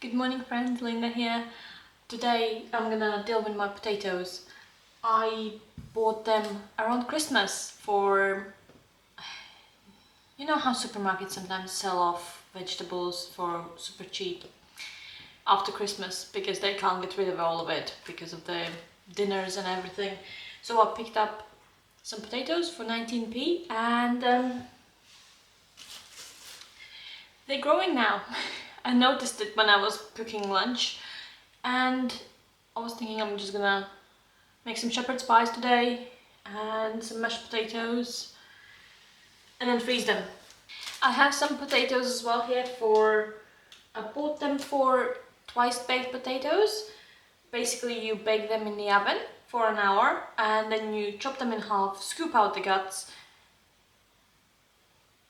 Good morning friends, Linda here. Today I'm gonna deal with my potatoes. I bought them around Christmas for... You know how supermarkets sometimes sell off vegetables for super cheap after Christmas because they can't get rid of all of it because of the dinners and everything. So I picked up some potatoes for 19p and they're growing now. I noticed it when I was cooking lunch and I was thinking I'm just gonna make some shepherd's pies today and some mashed potatoes and then freeze them. I have some potatoes as well here I bought them for twice baked potatoes. Basically you bake them in the oven for an hour and then you chop them in half, scoop out the guts,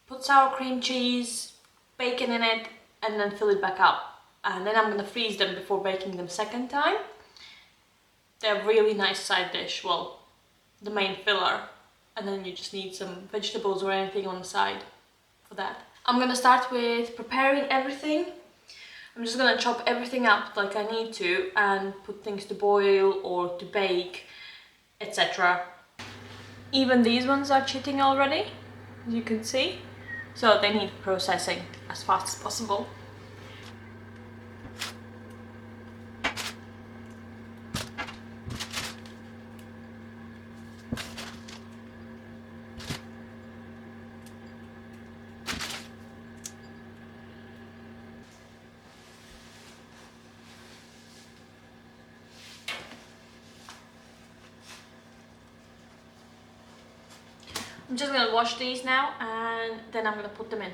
put sour cream cheese, bacon in it and then fill it back up. And then I'm gonna freeze them before baking them second time. They're a really nice side dish, well, the main filler. And then you just need some vegetables or anything on the side for that. I'm gonna start with preparing everything. I'm just gonna chop everything up like I need to and put things to boil or to bake, etc. Even these ones are chitting already, as you can see. So they need processing as fast as possible. I'm just gonna wash these now and then I'm gonna put them in.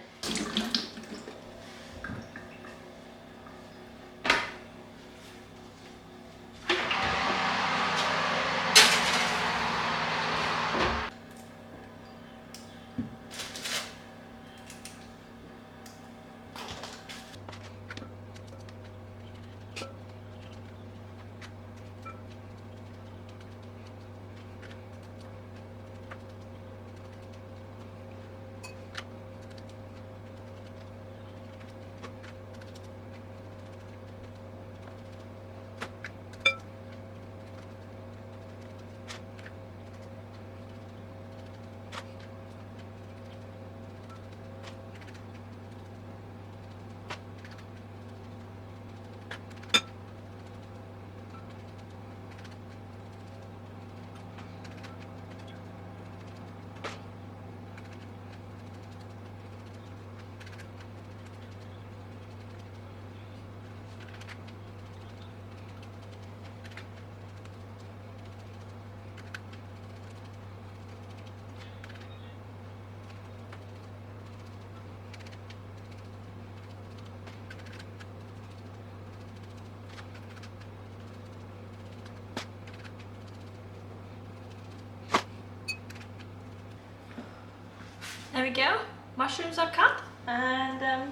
There we go, mushrooms are cut and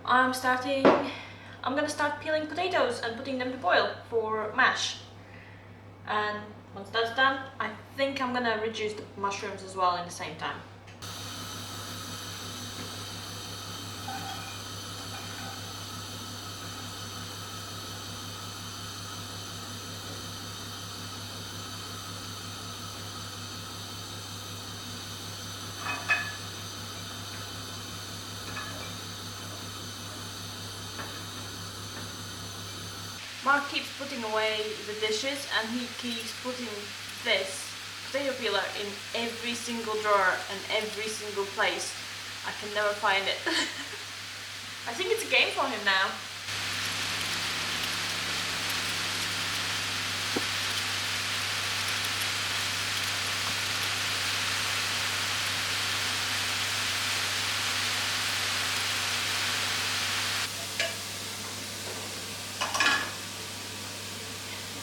I'm gonna start peeling potatoes and putting them to boil for mash. And once that's done, I think I'm gonna reduce the mushrooms as well in the same time. Mark keeps putting away the dishes and he keeps putting this potato peeler in every single drawer and every single place. I can never find it. I think it's a game for him now.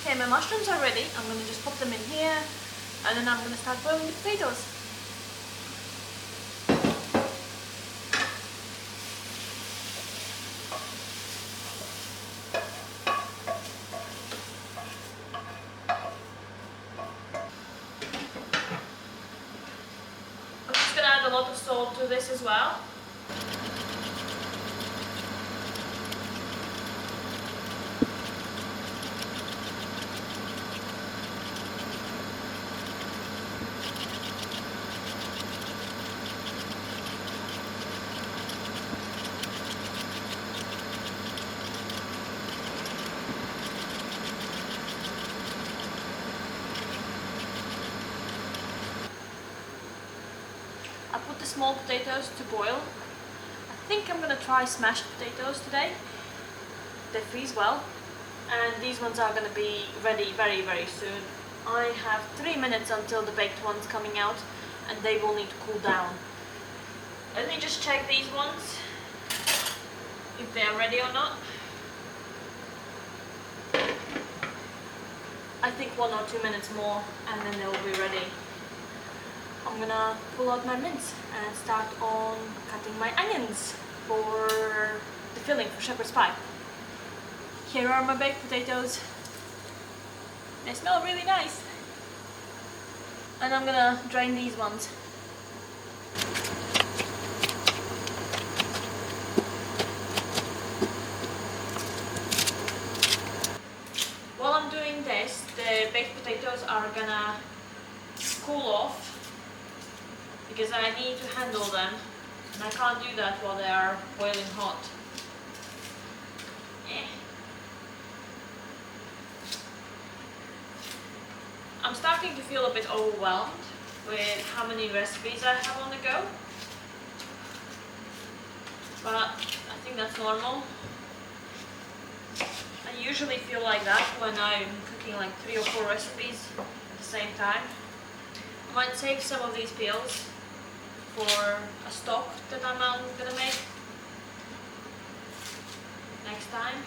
Okay, my mushrooms are ready. I'm going to just pop them in here and then I'm going to start boiling the potatoes. I'm just going to add a lot of salt to this as well. put the small potatoes to boil. I think I'm gonna try smashed potatoes today. They freeze well, and these ones are gonna be ready very, very soon. I have 3 minutes until the baked one's coming out, and they will need to cool down. Let me just check these ones, if they are ready or not. I think 1 or 2 minutes more, and then they will be ready. I'm gonna pull out my mince and start on cutting my onions for the filling for shepherd's pie. Here are my baked potatoes. They smell really nice. And I'm gonna drain these ones. While I'm doing this, the baked potatoes are gonna cool off because I need to handle them, and I can't do that while they are boiling hot. I'm starting to feel a bit overwhelmed with how many recipes I have on the go, but I think that's normal. I usually feel like that when I'm cooking like 3 or 4 recipes at the same time. I might save some of these peels for a stock that I'm gonna make next time.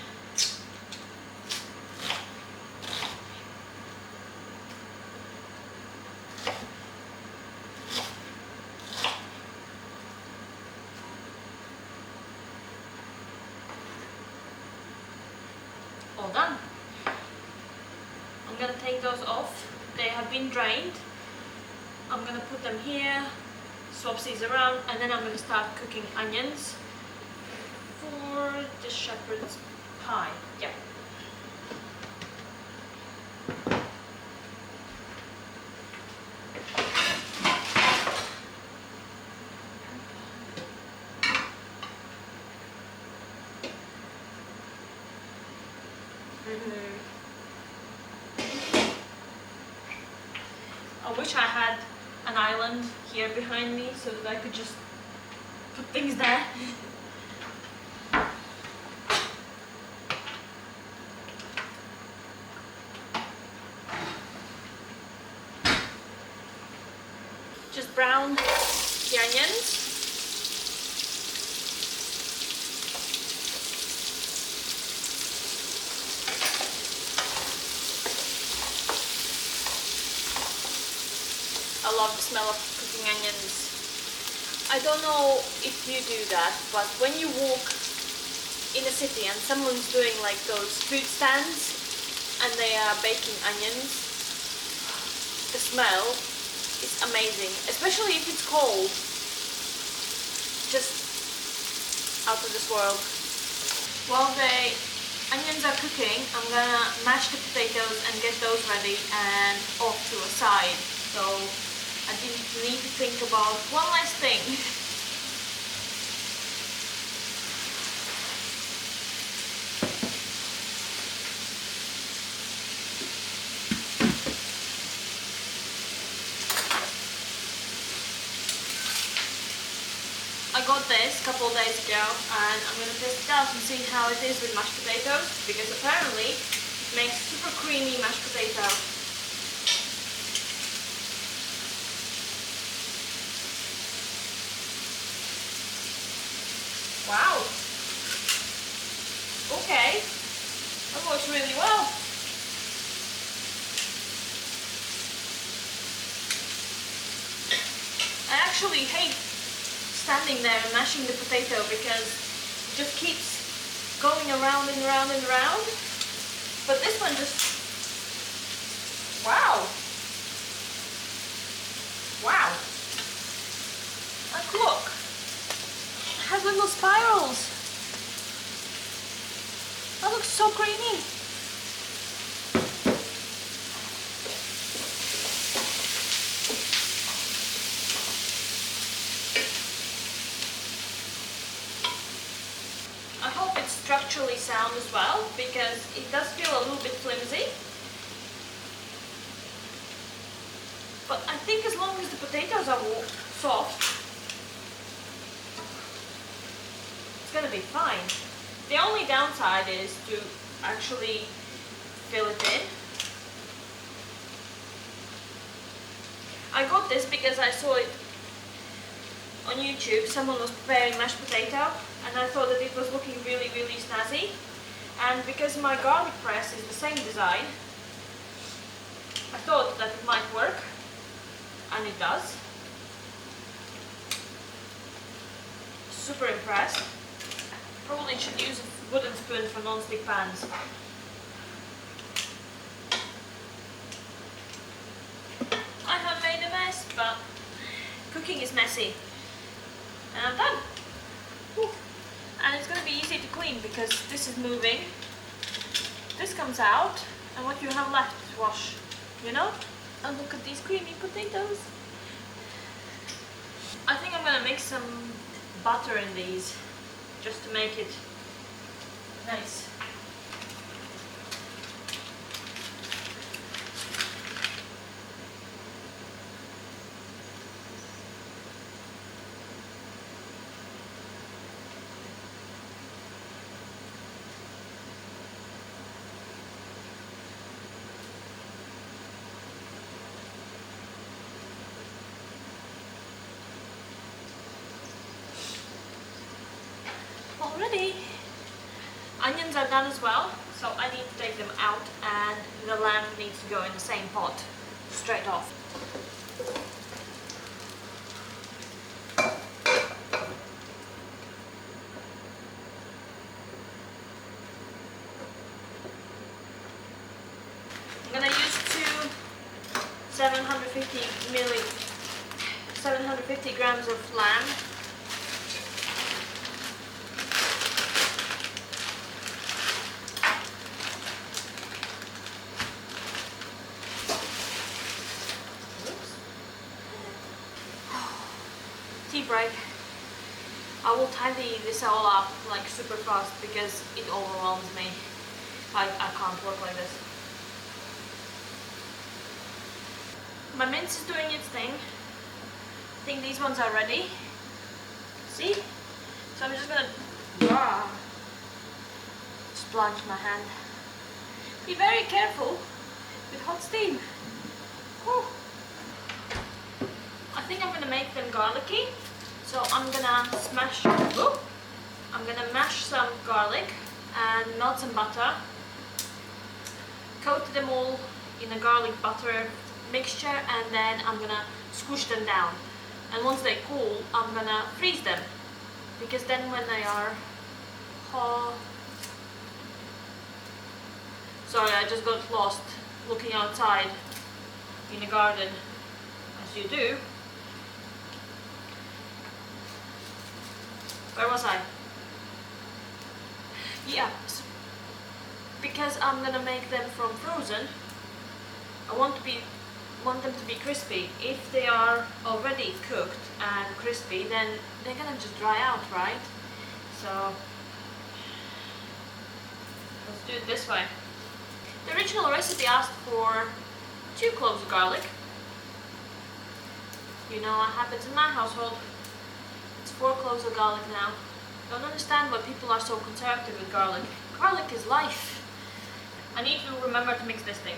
All done. I'm gonna take those off. They have been drained. I'm gonna put them here, swap these around, and then I'm gonna start cooking onions for the shepherd's pie. Yeah. I wish I had an island here behind me so that I could just put things there. Just brown the onions. I love the smell of cooking onions. I don't know if you do that, but when you walk in a city and someone's doing like those food stands and they are baking onions, the smell is amazing, especially if it's cold. Just out of this world. While the onions are cooking, I'm gonna mash the potatoes and get those ready and off to a side. So I didn't need to think about one last thing. I got this a couple of days ago, and I'm going to test it out and see how it is with mashed potatoes, because apparently it makes super creamy mashed potato. Wow. Okay. That works really well. I actually hate standing there and mashing the potato because it just keeps going around and round and round. But this one just... Wow. Wow. And look. It has little spirals. That looks so creamy. I hope it's structurally sound as well, because it does feel a little bit flimsy. But I think as long as the potatoes are soft, it's gonna be fine. The only downside is to actually fill it in. I got this because I saw it on YouTube. Someone was preparing mashed potato and I thought that it was looking really, really snazzy. And because my garlic press is the same design, I thought that it might work, and it does. Super impressed. Probably should use a wooden spoon for non-stick pans. I have made a mess, but cooking is messy. And I'm done. Whew. And it's going to be easy to clean because this is moving. This comes out, and what you have left is wash, you know? And look at these creamy potatoes. I think I'm going to mix some butter in these just to make it nice. Already. Onions are done as well, so I need to take them out, and the lamb needs to go in the same pot straight off. I'm gonna use two 750 grams of lamb. Tea break. I will tidy this all up like super fast because it overwhelms me. I can't work like this. My mince is doing its thing. I think these ones are ready. See? So I'm just gonna splunge my hand. Be very careful with hot steam. Whew. I think I'm gonna make them garlicky. So I'm gonna mash some garlic and melt some butter. Coat them all in a garlic butter mixture, and then I'm gonna squish them down. And once they cool, I'm gonna freeze them, because then when they are hot... Sorry, I just got lost looking outside in the garden, as you do. Where was I? Yeah, because I'm gonna make them from frozen, I want them to be crispy. If they are already cooked and crispy, then they're gonna just dry out, right? So let's do it this way. The original recipe asked for 2 cloves of garlic. You know what happens in my household. It's 4 cloves of garlic now. Don't understand why people are so conservative with garlic. Garlic is life. I need to remember to mix this thing.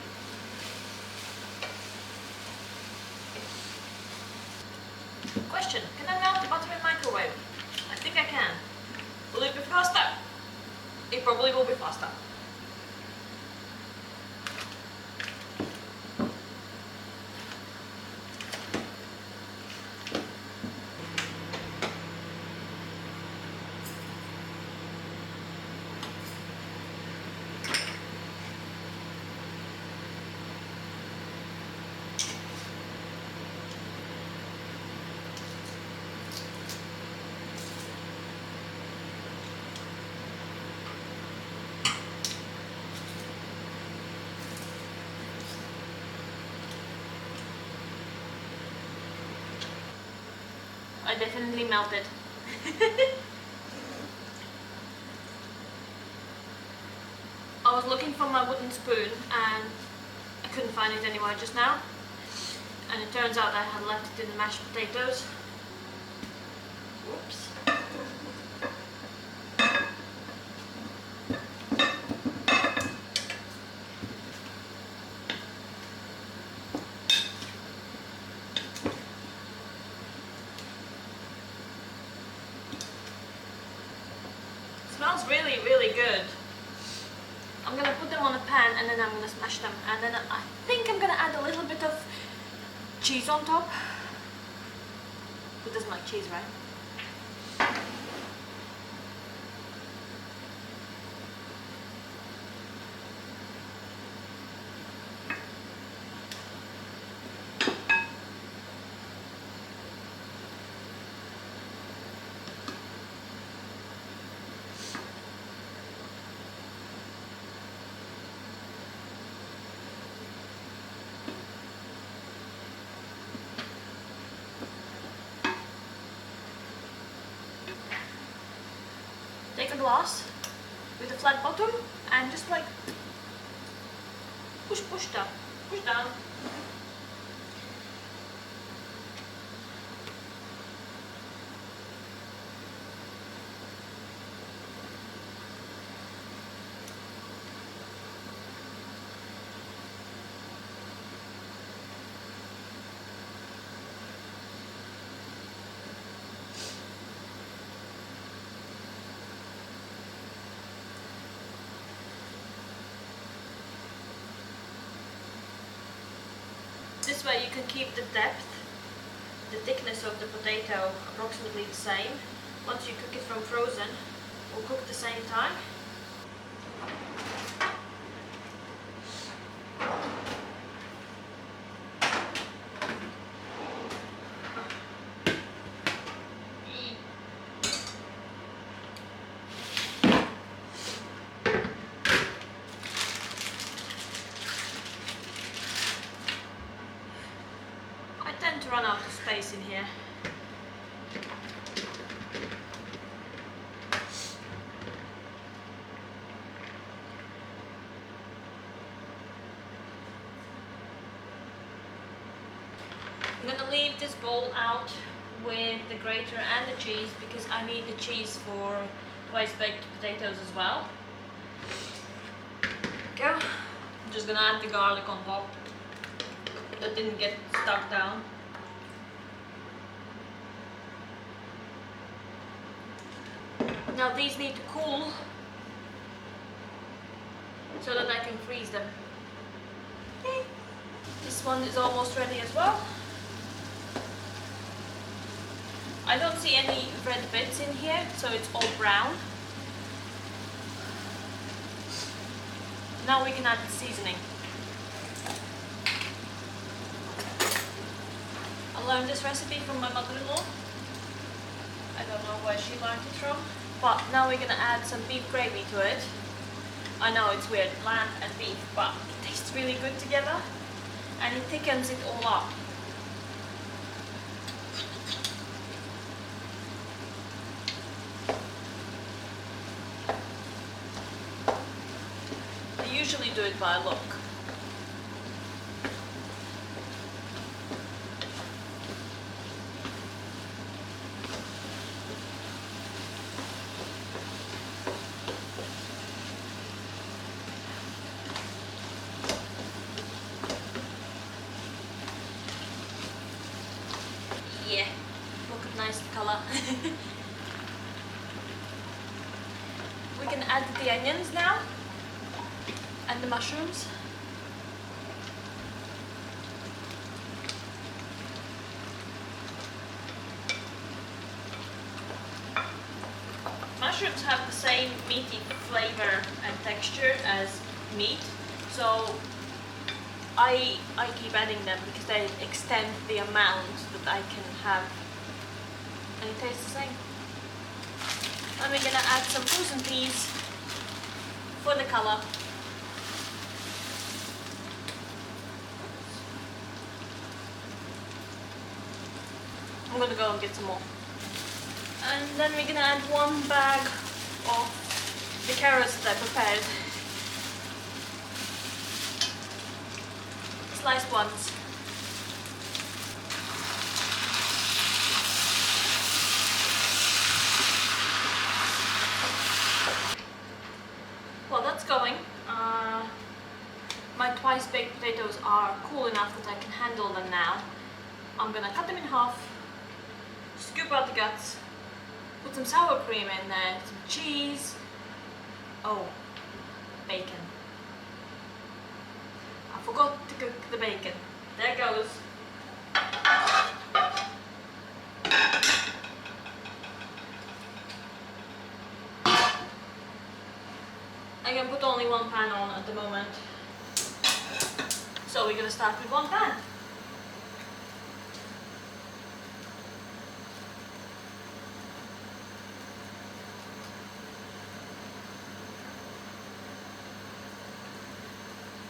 Question, can I melt the butter in microwave? I think I can. Will it be faster? It probably will be faster. I definitely melted. I was looking for my wooden spoon and I couldn't find it anywhere just now. And it turns out I had left it in the mashed potatoes. Whoops. Smells really, really good. I'm gonna put them on a pan and then I'm gonna smash them, and then I think I'm gonna add a little bit of cheese on top. Who doesn't like cheese, right? Take a glass with a flat bottom and just like push down, push down. This way you can keep the depth, the thickness of the potato approximately the same. Once you cook it from frozen, we'll cook at the same time. I tend to run out of space in here. I'm gonna leave this bowl out with the grater and the cheese because I need the cheese for twice baked potatoes as well. Go. I'm just gonna add the garlic on top. That didn't get stuck down. Now these need to cool so that I can freeze them. Okay. This one is almost ready as well. I don't see any red bits in here, so it's all brown. Now we can add the seasoning. I learned this recipe from my mother-in-law. I don't know where she learned it from. But now we're gonna add some beef gravy to it. I know it's weird, lamb and beef, but it tastes really good together and it thickens it all up. I usually do it by look. Yeah, look at nice color. We can add the onions now and the mushrooms. Mushrooms have the same meaty flavor and texture as meat, so I keep adding them because they extend the amount that I can have, and it tastes the same. And we're gonna add some frozen peas for the color. I'm gonna go and get some more. And then we're gonna add one bag of the carrots that I prepared. Sliced ones. Well, that's going. My twice baked potatoes are cool enough that I can handle them now. I'm gonna cut them in half, scoop out the guts, put some sour cream in there, some cheese, Oh, bacon. I forgot to cook the bacon. There goes. I can put only one pan on at the moment. So we're gonna start with one pan.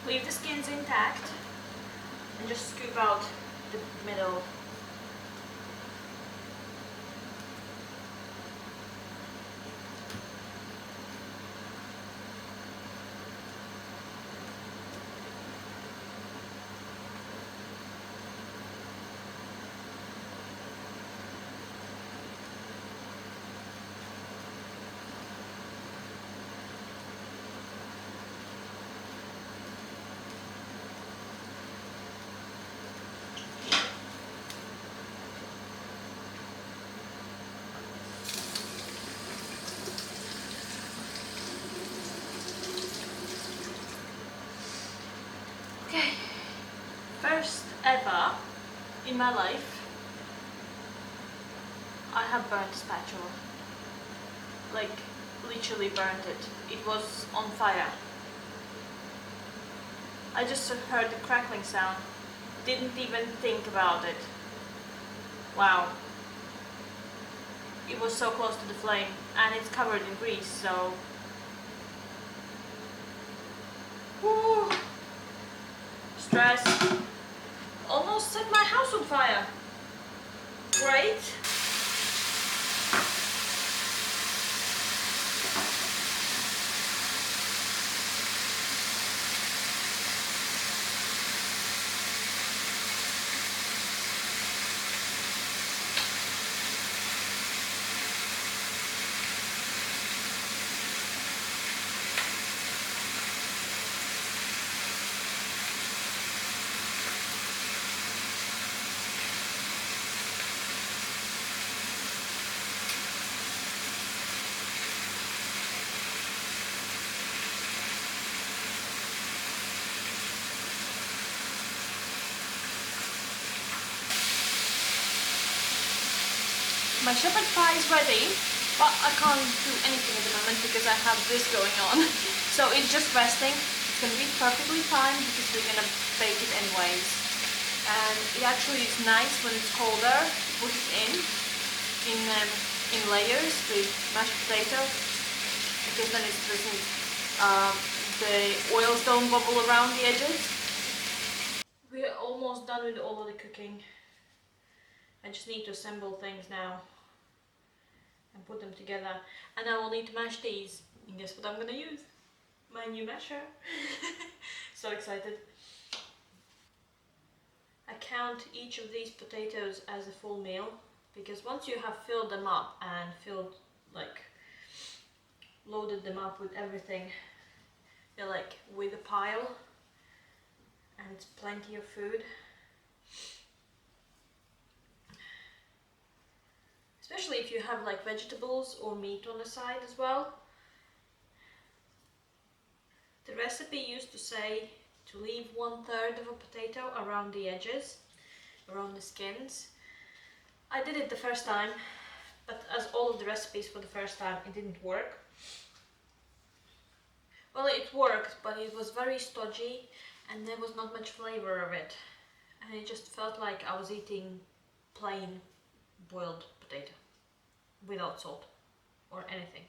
Leave the skins intact and just scoop out the middle. Okay, first ever in my life I have burnt spatula. Like, literally burnt it. It was on fire. I just heard the crackling sound. Didn't even think about it. Wow. It was so close to the flame and it's covered in grease, so... Woo. Stress. Almost set my house on fire. Great. My shepherd pie is ready, but I can't do anything at the moment because I have this going on. So it's just resting. It's going to be perfectly fine because we're going to bake it anyways. And it actually is nice when it's colder. Put it in layers with mashed potato, because then it doesn't, the oils don't bubble around the edges. We're almost done with all of the cooking. I just need to assemble things now and put them together, and I will need to mash these, and guess what I'm gonna use? My new masher. So excited. I count each of these potatoes as a full meal, because once you have filled them up and loaded them up with everything, they're like with a pile and it's plenty of food. Especially if you have like vegetables or meat on the side as well. The recipe used to say to leave 1/3 of a potato around the edges, around the skins. I did it the first time, but as all of the recipes for the first time, it didn't work. Well, it worked, but it was very stodgy and there was not much flavor of it. And it just felt like I was eating plain boiled potato without salt or anything.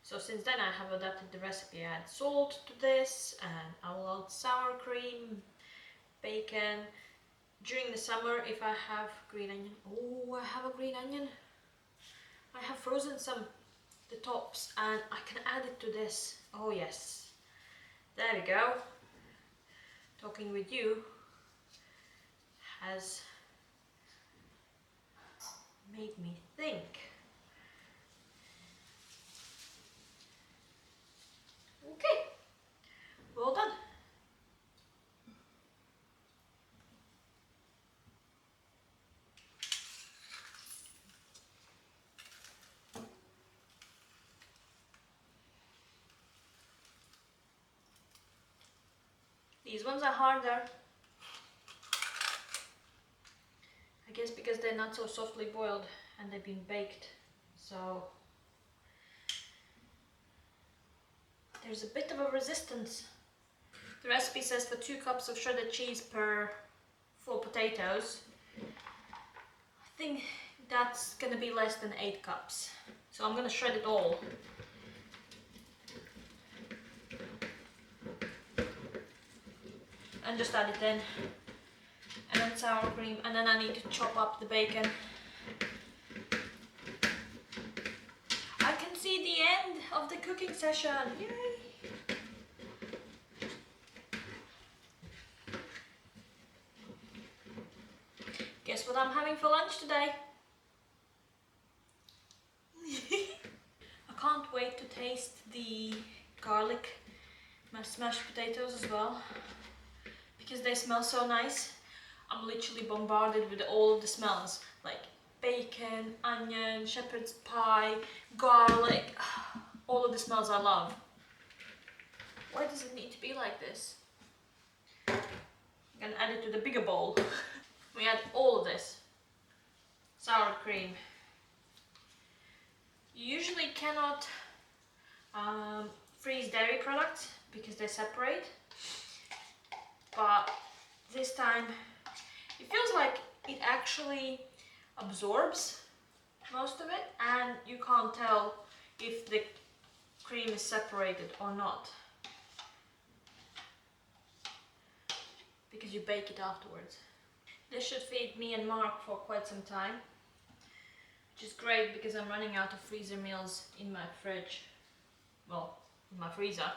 So since then I have adapted the recipe. I add salt to this, and I'll add sour cream, bacon. During the summer, if I have green onion, oh, I have a green onion. I have frozen the tops, and I can add it to this. Oh yes, there we go. Talking with you has made me think. Okay, well done. These ones are harder. I guess because they're not so softly boiled and they've been baked. So there's a bit of a resistance. The recipe says for 2 cups of shredded cheese per 4 potatoes. I think that's gonna be less than 8 cups. So I'm gonna shred it all. And just add it in. And then sour cream, and then I need to chop up the bacon. I can see the end of the cooking session. Yay! Guess what I'm having for lunch today? I can't wait to taste the garlic mashed potatoes as well, because they smell so nice. I'm literally bombarded with all of the smells, like bacon, onion, shepherd's pie, garlic, all of the smells I love. Why does it need to be like this? I'm gonna add it to the bigger bowl. We add all of this. Sour cream. You usually cannot freeze dairy products because they separate, but this time it feels like it actually absorbs most of it, and you can't tell if the cream is separated or not because you bake it afterwards. This should feed me and Mark for quite some time, which is great because I'm running out of freezer meals in my fridge. Well, in my freezer.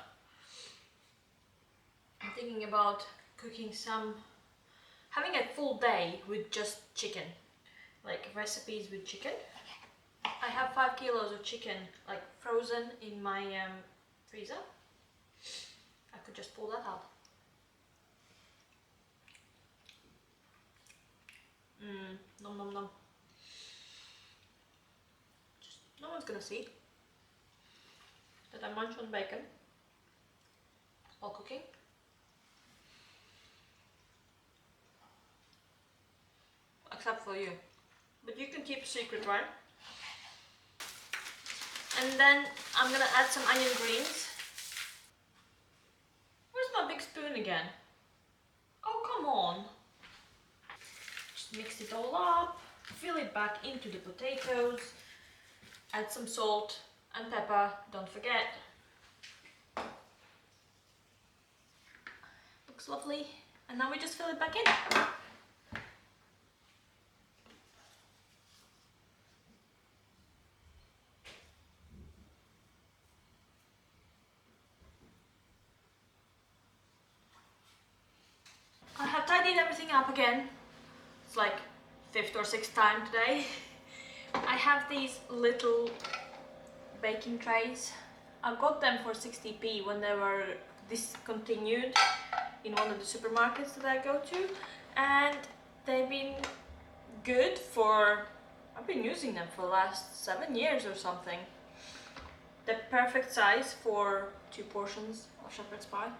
I'm thinking about cooking having a full day with just chicken, like recipes with chicken. I have 5 kilos of chicken, like frozen in my freezer. I could just pull that out. Nom nom nom. Just, no one's gonna see that I munch on bacon while cooking. Except for you. But you can keep a secret, right? And then I'm gonna add some onion greens. Where's my big spoon again? Oh, come on. Just mix it all up, fill it back into the potatoes, add some salt and pepper, don't forget. Looks lovely. And now we just fill it back in. I have tidied everything up again. It's like 5th or 6th time today. I have these little baking trays. I got them for 60p when they were discontinued in one of the supermarkets that I go to, and they've been good for, I've been using them for the last 7 years or something. The perfect size for 2 portions of shepherd's pie,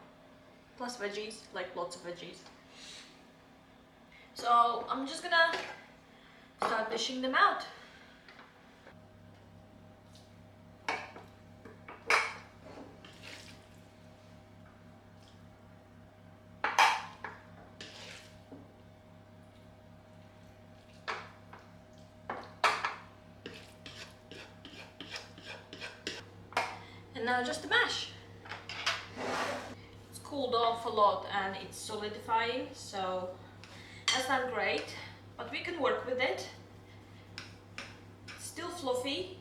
plus veggies, like lots of veggies. So I'm just gonna start dishing them out. And now just the mash. It's cooled off a lot and it's solidifying, so that's not great, but we can work with it. It's still fluffy.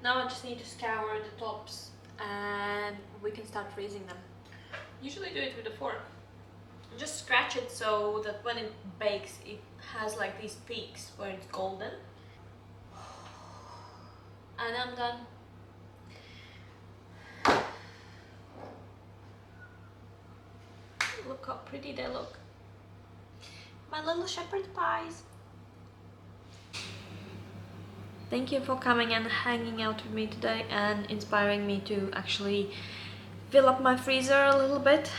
Now I just need to scour the tops and we can start freezing them. Usually do it with a fork. Just scratch it so that when it bakes it has like these peaks where it's golden. And I'm done. Look how pretty they look. My little shepherd pies. Thank you for coming and hanging out with me today and inspiring me to actually fill up my freezer a little bit.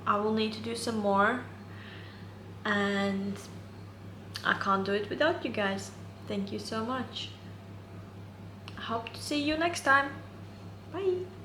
I will need to do some more and I can't do it without you guys. Thank you so much. I hope to see you next time. Bye.